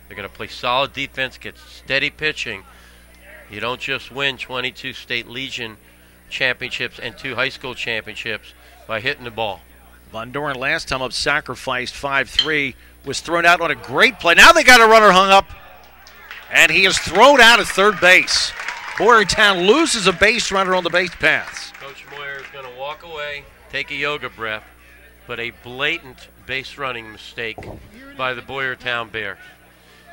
They're going to play solid defense, get steady pitching. You don't just win 22 state Legion championships and 2 high school championships by hitting the ball. Von Doren last time up sacrificed 5-3, was thrown out on a great play. Now they got a runner hung up, and he is thrown out at third base. Boyertown loses a base runner on the base paths. Coach Moyer is going to walk away, take a yoga breath, but a blatant base running mistake by the Boyertown Bears.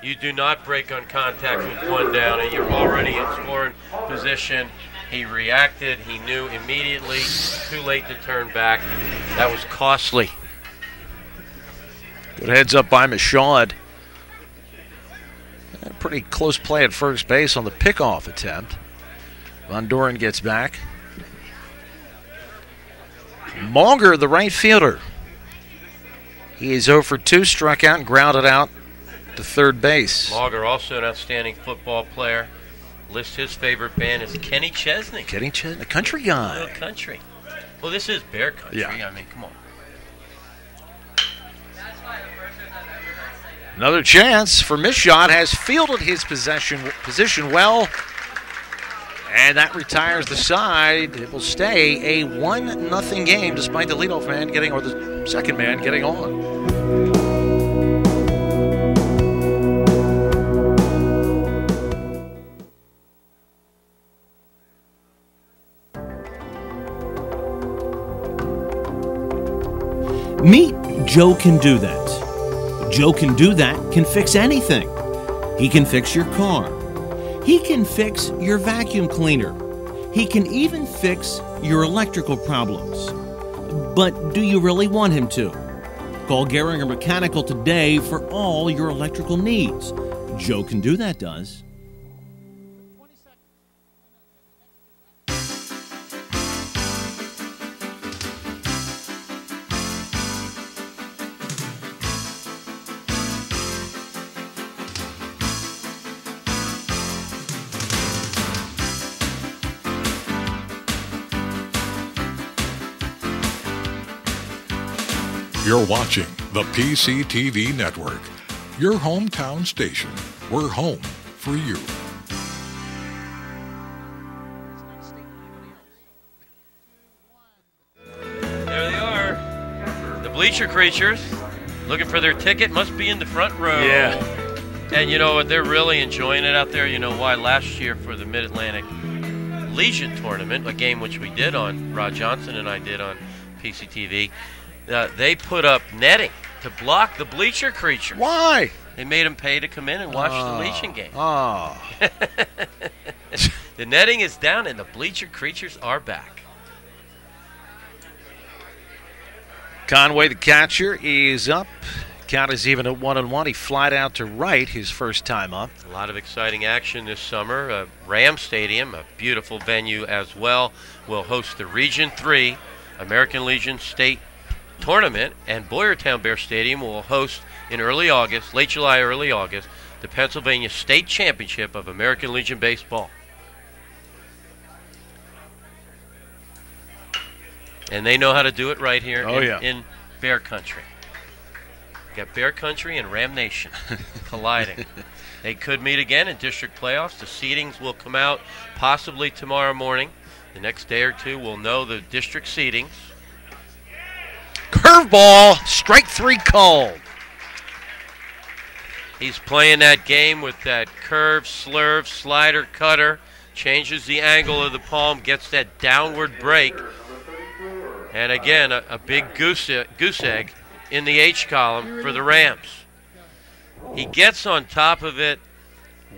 You do not break on contact with one down, and you're already in scoring position. He reacted. He knew immediately. Too late to turn back. That was costly. Good heads up by Michaud. Pretty close play at first base on the pickoff attempt. Von Doren gets back. Monger, the right fielder. He is 0 for 2, struck out and grounded out to third base. Monger, also an outstanding football player. List his favorite band is Kenny Chesney. Kenny Chesney, country guy. Little country. Well, this is Bear Country. Yeah. I mean, come on. Another chance for Michaud, has fielded his position well, and that retires the side. It will stay a 1-0 game despite the leadoff man getting, or the second man getting on. Meet Joe Can Do That. Joe Can Do That can fix anything. He can fix your car. He can fix your vacuum cleaner. He can even fix your electrical problems. But do you really want him to? Call Gehringer Mechanical today for all your electrical needs. Joe Can Do That does. You're watching the PCTV Network, your hometown station. We're home for you. There they are. The Bleacher Creatures, looking for their ticket, must be in the front row. Yeah. And you know what? They're really enjoying it out there. You know why? Last year for the Mid-Atlantic Legion Tournament, a game which we did on, Rod Johnson and I did on PCTV, they put up netting to block the Bleacher Creatures. Why? They made them pay to come in and watch the Legion game. Oh. The netting is down and the Bleacher Creatures are back. Conway, the catcher, is up. Count is even at 1-1. He flied out to right his first time up. A lot of exciting action this summer. Ram Stadium, a beautiful venue as well, will host the Region 3 American Legion State Tournament, and Boyertown Bears Stadium will host in early August, late July, early August, the Pennsylvania State Championship of American Legion Baseball. And they know how to do it right here in Bear Country. You got Bear Country and Ram Nation colliding. They could meet again in district playoffs. The seedings will come out possibly tomorrow morning. The next day or two we'll know the district seedings. Curveball, strike 3 called. He's playing that game with that curve, slurve, slider, cutter, changes the angle of the palm, gets that downward break. And again, a big goose egg in the H column for the Rams. He gets on top of it,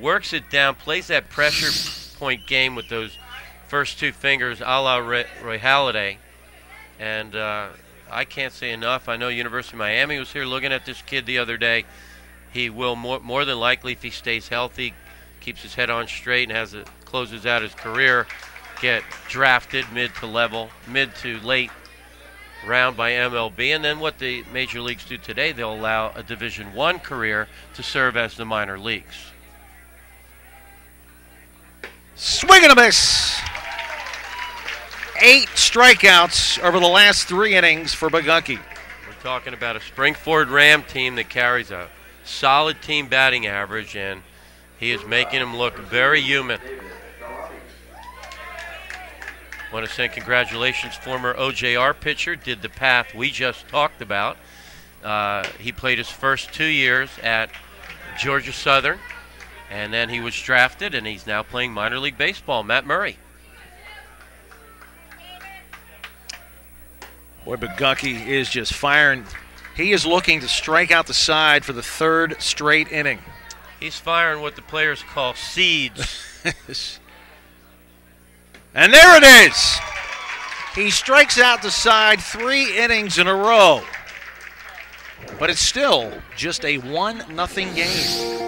works it down, plays that pressure point game with those first 2 fingers a la Roy Halladay. And I can't say enough. I know University of Miami was here looking at this kid the other day. He will more than likely, if he stays healthy, keeps his head on straight, and closes out his career, get drafted mid to late round by MLB. And then what the major leagues do today, they'll allow a Division I career to serve as the minor leagues. Swing and a miss. 8 strikeouts over the last 3 innings for Bagunki. We're talking about a Springford Ram team that carries a solid team batting average, and he is making him look very human. Want to send congratulations, former OJR pitcher, did the path we just talked about. He played his first 2 years at Georgia Southern, and then he was drafted, and he's now playing minor league baseball. Matt Murray. Boy, Bogucki is just firing. He is looking to strike out the side for the 3rd straight inning. He's firing what the players call seeds. And there it is. He strikes out the side 3 innings in a row. But it's still just a 1-0 game.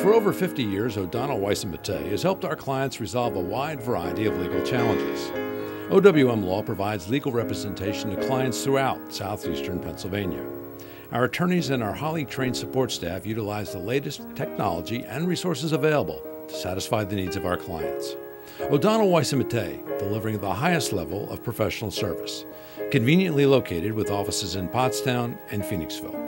For over 50 years, O'Donnell Weiss & Mattei has helped our clients resolve a wide variety of legal challenges. OWM Law provides legal representation to clients throughout southeastern Pennsylvania. Our attorneys and our highly trained support staff utilize the latest technology and resources available to satisfy the needs of our clients. O'Donnell Weiss & Mattei, delivering the highest level of professional service. Conveniently located with offices in Pottstown and Phoenixville.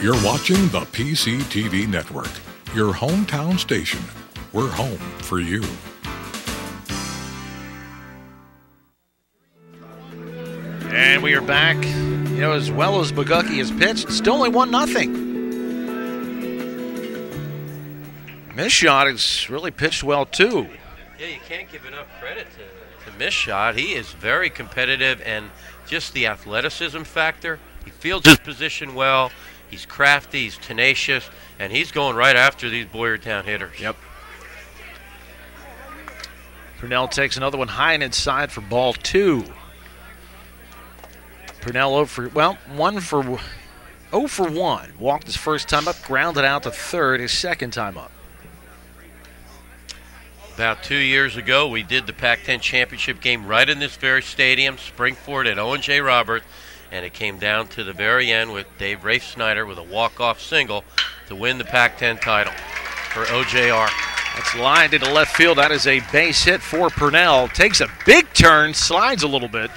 You're watching the PCTV Network, your hometown station. We're home for you. And we are back. You know, as well as Bogucki has pitched, still only 1-0. Misshot has really pitched well, too. Yeah, you can't give enough credit to Misshot. He is very competitive, and just the athleticism factor. He fields his position well. He's crafty, he's tenacious, and he's going right after these Boyertown hitters. Yep. Purnell takes another one high and inside for ball 2. Purnell 0 for 1. Walked his first time up, grounded out to third his second time up. About 2 years ago, we did the Pac-10 championship game right in this very stadium, Springford at Owen J. Roberts. And it came down to the very end with Dave Rafe Snyder with a walk-off single to win the Pac-10 title for OJR. That's lined into left field. That is a base hit for Purnell. Takes a big turn, slides a little bit.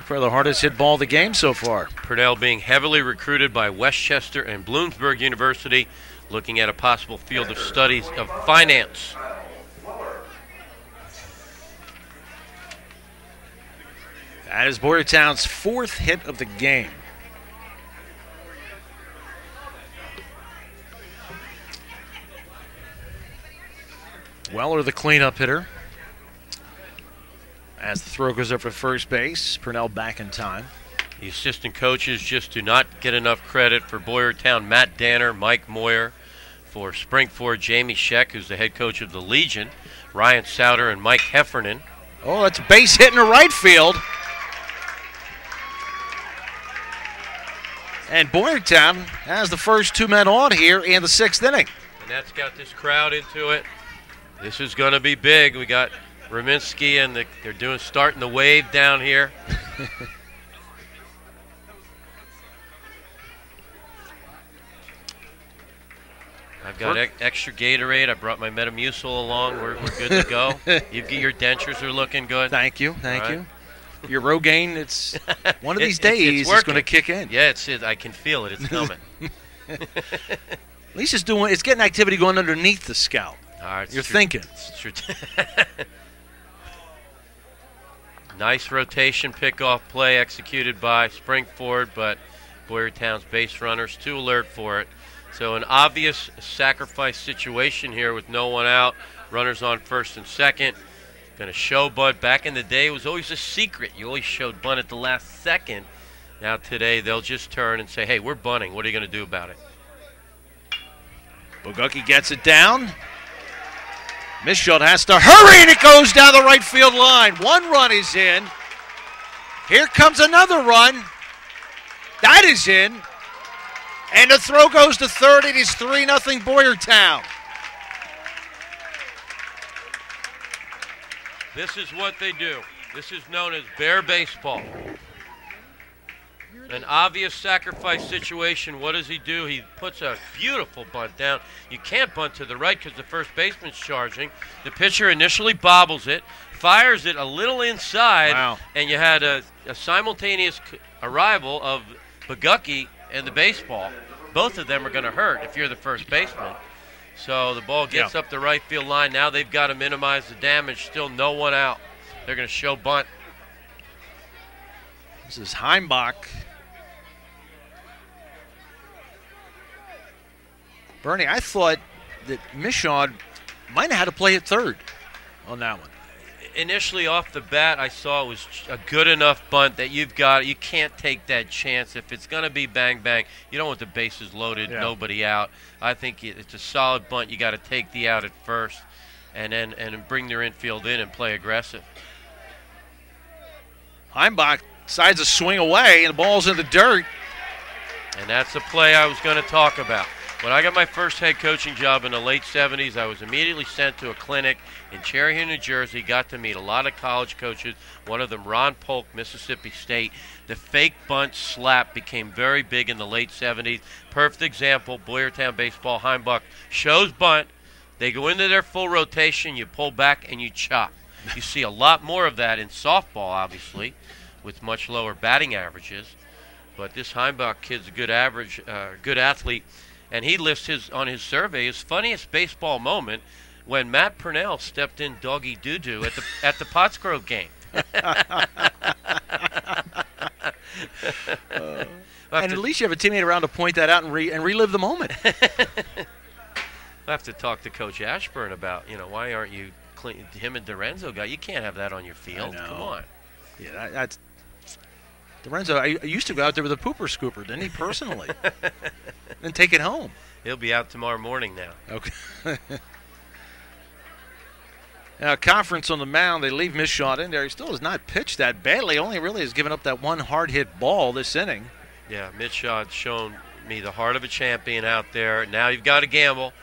Probably the hardest hit ball of the game so far. Purnell being heavily recruited by Westchester and Bloomsburg University, looking at a possible field of studies of finance. That is Boyertown's 4th hit of the game. Weller, the cleanup hitter. As the throw goes up for first base, Purnell back in time. The assistant coaches just do not get enough credit. For Boyertown, Matt Danner, Mike Moyer. For Springford, Jamie Scheck, who's the head coach of the Legion. Ryan Souter and Mike Heffernan. Oh, that's a base hit in the right field. And Boyertown has the first 2 men on here in the 6th inning. And that's got this crowd into it. This is going to be big. We got Rominski, and they're starting the wave down here. I've got extra Gatorade. I brought my Metamucil along. We're good to go. Your dentures are looking good. Thank you. Your Rogaine, it's one of these days it's going to kick in. Yeah, I can feel it. It's coming. At least it's getting activity going underneath the scalp. You're thinking. It's true. Nice rotation pickoff play executed by Springford, but Boyertown's base runners too alert for it. So an obvious sacrifice situation here with no one out. Runners on first and second. Going to show bunt. Back in the day, it was always a secret. You always showed bunt at the last second. Now today, they'll just turn and say, hey, we're bunting. What are you going to do about it? Bogucki gets it down. Michaud has to hurry, and it goes down the right field line. One run is in. Here comes another run. That is in. And the throw goes to third. It is 3-0 Boyertown. This is what they do. This is known as bear baseball. An obvious sacrifice situation. What does he do? He puts a beautiful bunt down. You can't bunt to the right because the first baseman's charging. The pitcher initially bobbles it, fires it a little inside, and you had a simultaneous arrival of Bagucki and the baseball. Both of them are going to hurt if you're the first baseman. So the ball gets up the right field line. Now they've got to minimize the damage. Still no one out. They're going to show bunt. This is Heimbach. Bernie, I thought that Michaud might have had to play at third on that one. Initially off the bat, I saw it was a good enough bunt that you can't take that chance. If it's going to be bang, bang, you don't want the bases loaded, nobody out. I think it's a solid bunt. You got to take the out at first and then bring their infield in and play aggressive. Heimbach decides to swing away, and the ball's in the dirt. And that's the play I was going to talk about. When I got my first head coaching job in the late 70s, I was immediately sent to a clinic in Cherry Hill, New Jersey. Got to meet a lot of college coaches, one of them Ron Polk, Mississippi State. The fake bunt slap became very big in the late 70s. Perfect example, Boyertown baseball, Heimbach shows bunt. They go into their full rotation, you pull back, and you chop. You see a lot more of that in softball, obviously, with much lower batting averages. But this Heimbach kid's a good athlete. And he lists on his survey his funniest baseball moment when Matt Purnell stepped in doggy doo-doo at the Pottsgrove game. And at least you have a teammate around to point that out and relive the moment. I have to talk to Coach Ashburn about, why aren't you him and Dorenzo guy? You can't have that on your field. Come on. Yeah, that's Dorenzo. I used to go out there with a pooper scooper, didn't he, personally? And take it home. He'll be out tomorrow morning now. Okay. Now, conference on the mound. They leave Michaud in there. He still has not pitched that badly. Only really has given up that one hard-hit ball this inning. Yeah, Michaud's shown me the heart of a champion out there. Now you've got to gamble.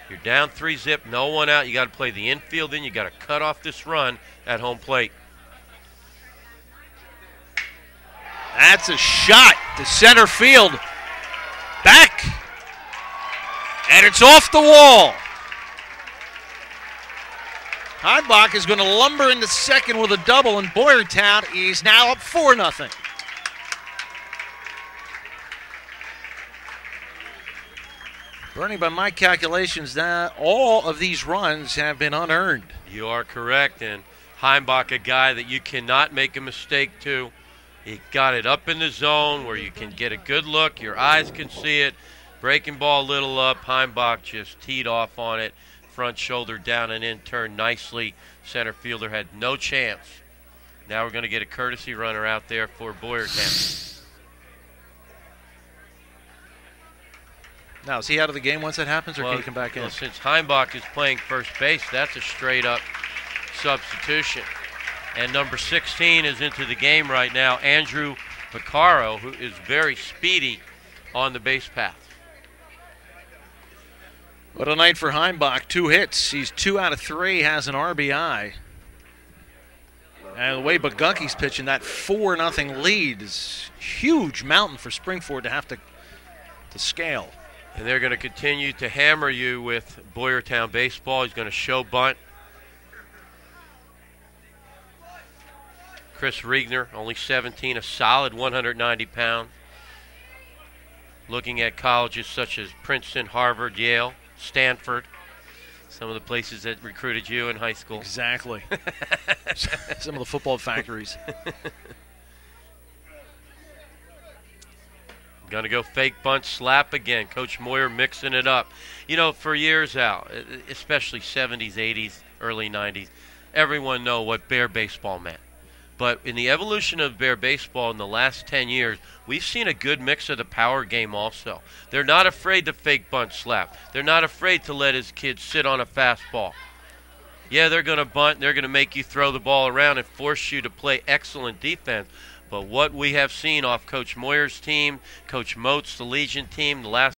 You're down 3-zip, no one out. You got to play the infield in. You got to cut off this run at home plate. That's a shot to center field. Back. And it's off the wall. Heimbach is going to lumber into second with a double, and Boyertown is now up 4-0. Bernie, by my calculations, all of these runs have been unearned. You are correct, and Heimbach, a guy that you cannot make a mistake to. He got it up in the zone where you can get a good look. Your eyes can see it. Breaking ball a little up. Heimbach just teed off on it. Front shoulder down and in, turned nicely. Center fielder had no chance. Now we're going to get a courtesy runner out there for Boyertown. Now, is he out of the game once that happens, or can he come back in? Well, since Heimbach is playing first base, that's a straight-up substitution. And number 16 is into the game right now, Andrew Vaccaro, who is very speedy on the base path. What a night for Heimbach. 2 hits. He's 2 out of 3, has an RBI. And the way Bagucki's pitching, that 4-0 lead is a huge mountain for Springford to have to scale. And they're going to continue to hammer you with Boyertown baseball. He's going to show bunt. Chris Riegner, only 17, a solid 190 pounds. Looking at colleges such as Princeton, Harvard, Yale, Stanford, some of the places that recruited you in high school. Exactly. Some of the football factories. Going to go fake bunt, slap again. Coach Moyer mixing it up. For years out, especially 70s, 80s, early 90s, everyone know what bear baseball meant. But in the evolution of bear baseball in the last 10 years, we've seen a good mix of the power game also. They're not afraid to fake bunt slap. They're not afraid to let his kids sit on a fastball. Yeah, they're going to bunt. They're going to make you throw the ball around and force you to play excellent defense. But what we have seen off Coach Moyer's team, Coach Moats, the Legion team, the last